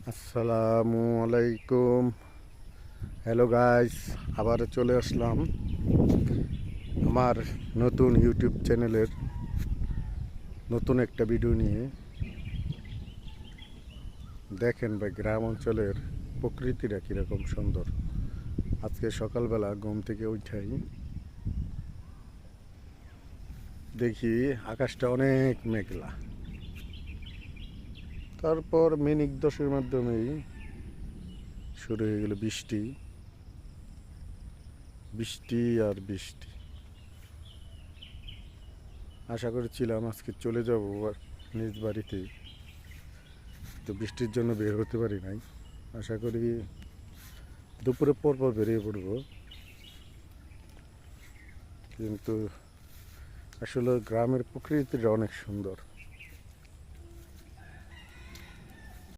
আসসালামু আলাইকুম। Hello guys, আবার চলে আসলাম আমার নতুন ইউটিউব চ্যানেলের নতুন একটা ভিডিও নিয়ে। দেখেন ভাই, গ্রাম অঞ্চলের প্রকৃতিটা কীরকম সুন্দর। আজকে সকালবেলা ঘুম থেকে উঠাই, দেখি আকাশটা অনেক মেঘলা। তারপর মিনিট 10-এর মাধ্যমেই শুরু হয়ে গেল বৃষ্টি, বৃষ্টি আর বৃষ্টি। আশা করেছিলাম আজকে চলে যাব নিজ বাড়িতে, তো বৃষ্টির জন্য বের হতে পারি নাই। আশা করি দুপুরে পর বেরিয়ে পড়ব, কিন্তু আসলে গ্রামের প্রকৃতিটা অনেক সুন্দর।